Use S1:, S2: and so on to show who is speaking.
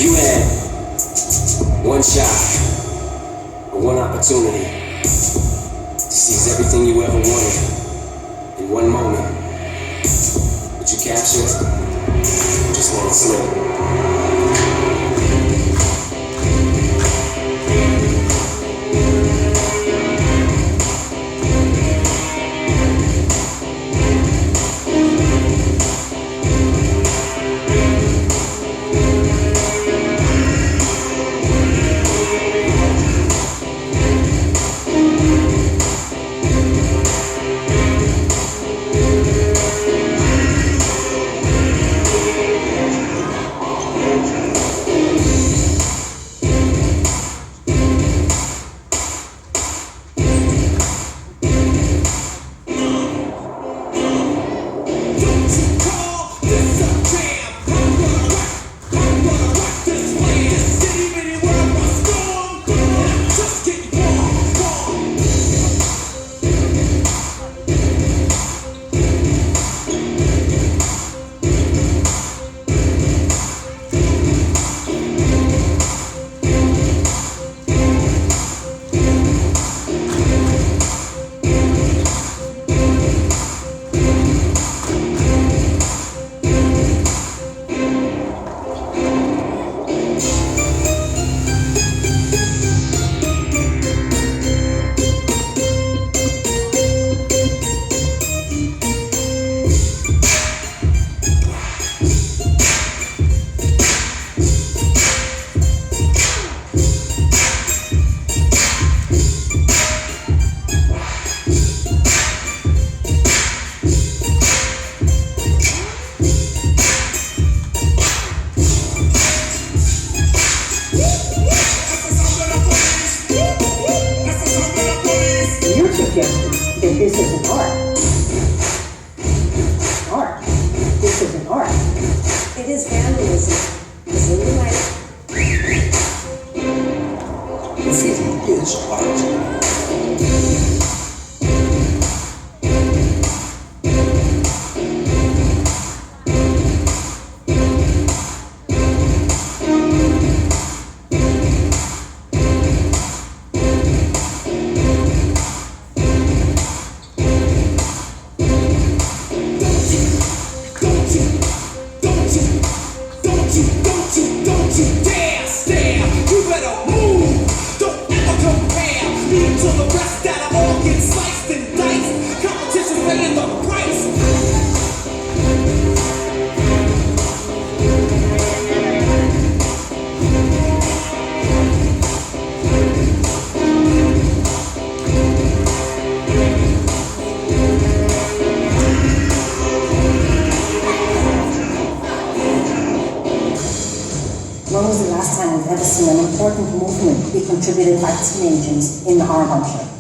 S1: If you had one shot or one opportunity to seize everything you ever wanted in one moment, would you capture it? Or just let it slip?
S2: This isn't art. Art. This isn't art.
S3: It is vandalism. It's in the light.
S1: Graffiti is art.
S2: When was the last time we've ever seen an important movement be contributed by teenagers in our country?